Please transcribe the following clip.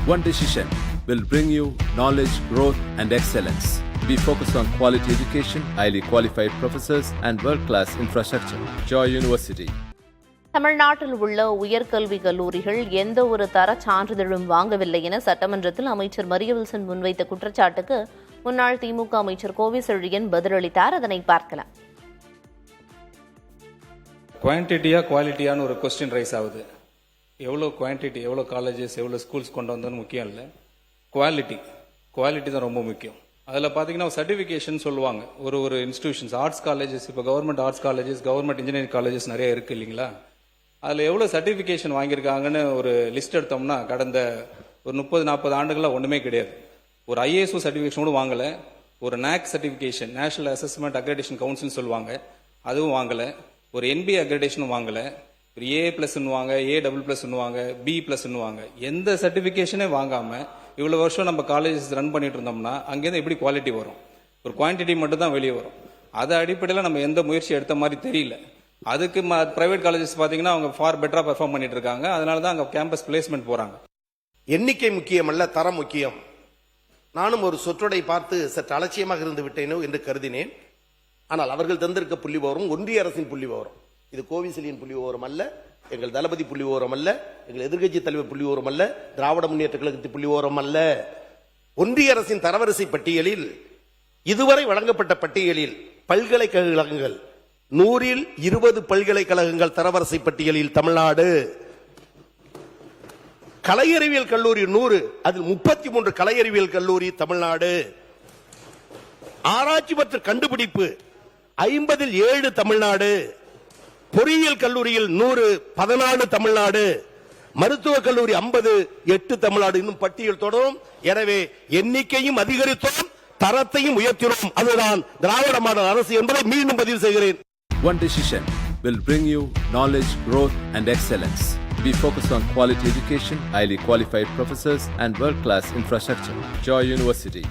One decision will bring you knowledge, growth, and excellence. We focus on quality education, highly qualified professors, and world-class infrastructure. Joy University. தமிழ்நாட்டில் உள்ள உயர்கல்வி கல்லூரிகள் எந்த ஒரு தரச் சான்றிதழும் வாங்கவில்லை என சட்டமன்றத்தில் அமைச்சர் மரியவில்சன் முன்வைத்த குற்றச்சாட்டுக்கு முன்னாள் திமுக அமைச்சர் கோவி செழியன் பதிலளித்தார். அதனை பார்க்கலாம். குவான்டிட்டியா குவாலிட்டியான்னு ஒரு கொஸ்டின் ரைஸ் ஆகுது. எவ்வளோ குவான்டிட்டி, எவ்வளோ காலேஜஸ், எவ்வளோ ஸ்கூல்ஸ் கொண்டு வந்தோன்னு முக்கியம் இல்லை, குவாலிட்டி தான் ரொம்ப முக்கியம். அதில் பார்த்தீங்கன்னா சர்டிஃபிகேஷன் சொல்லுவாங்க. ஒரு இன்ஸ்டிடியூஷன்ஸ், ஆர்ட்ஸ் காலேஜஸ், இப்போ government arts colleges, government engineering colleges நிறைய இருக்குது இல்லைங்களா? அதில் எவ்வளோ சர்டிஃபிகேஷன் வாங்கியிருக்காங்கன்னு ஒரு லிஸ்ட் எடுத்தோம்னா கடந்த ஒரு 30-40 ஆண்டுகளாக ஒன்றுமே கிடையாது. ஒரு ஐஏஎஸ்ஓ சர்டிஃபிகேஷன் கூட வாங்கலை. ஒரு NAAC certification, national assessment accreditation கவுன்சில்னு சொல்லுவாங்க, அதுவும் வாங்கலை. ஒரு NBA அக்ரெடிடேஷனும் வாங்கலை. ஒரு A+ன்னுவாங்க, A++ன்னுவாங்க, B+ன்னுவாங்க. எந்த சர்டிஃபிகேஷனே வாங்காமல் இவ்வளோ வருஷம் நம்ம காலேஜஸ் ரன் பண்ணிட்டு இருந்தோம்னா அங்கேருந்து எப்படி குவாலிட்டி வரும்? ஒரு குவான்டிட்டி மட்டும் தான் வெளியே வரும். அது அடிப்படையில் நம்ம எந்த முயற்சி எடுத்த மாதிரி தெரியல. அதுக்கு பிரைவேட் காலேஜஸ் பார்த்தீங்கன்னா அவங்க ஃபார் பெட்டராக பெர்ஃபார்ம் பண்ணிட்டு இருக்காங்க. அதனால தான் அங்கே கேம்பஸ் பிளேஸ்மெண்ட் போகிறாங்க. எண்ணிக்கை முக்கியம் அல்ல, தரம் முக்கியம். நானும் ஒரு சொற்றொடை பார்த்து சற்று அலட்சியமாக இருந்து விட்டேனோ என்று கருதினேன். ஆனால் அவர்கள் தந்திருக்க புள்ளி விவரம் ஒன்றிய அரசின் புள்ளி விவரம். இது கோவிசெழியன் புள்ளி விவரம் அல்ல, எங்கள் தளபதி புள்ளி விவரம் அல்ல, எங்கள் எதிர்கட்சி தலைவர் புள்ளி விவரம் அல்ல, திராவிட முன்னேற்ற கழகத்தின் புள்ளி விவரம் அல்ல. ஒன்றிய அரசின் தரவரிசை பட்டியலில், இதுவரை வழங்கப்பட்ட பட்டியலில் பல்கலைக்கழகங்கள் 100ல் 20 பல்கலைக்கழகங்கள் தரவரிசை பட்டியலில் தமிழ்நாடு. கலையறிவியல் கல்லூரி 100, அதில் 33 கலையறிவியல் கல்லூரி தமிழ்நாடு. ஆராய்ச்சி மற்றும் கண்டுபிடிப்பு 50ல் 7 தமிழ்நாடு. பொறியியல் கல்லூரியில் 100, 14 தமிழ்நாடு. மருத்துவக் கல்லூரி 50, 8 தமிழ்நாடு. இன்னும் பட்டியல் தொடரும். எனவே எண்ணிக்கையும் அதிகரித்தோம், தரத்தையும் உயர்த்தினோம். அதுதான் திராவிட மாடல் அரசு என்பதை மீண்டும் பதிவு செய்கிறேன். One decision will bring you knowledge, growth, and excellence. We focus on quality education, highly qualified professors, and world-class infrastructure. Joy University.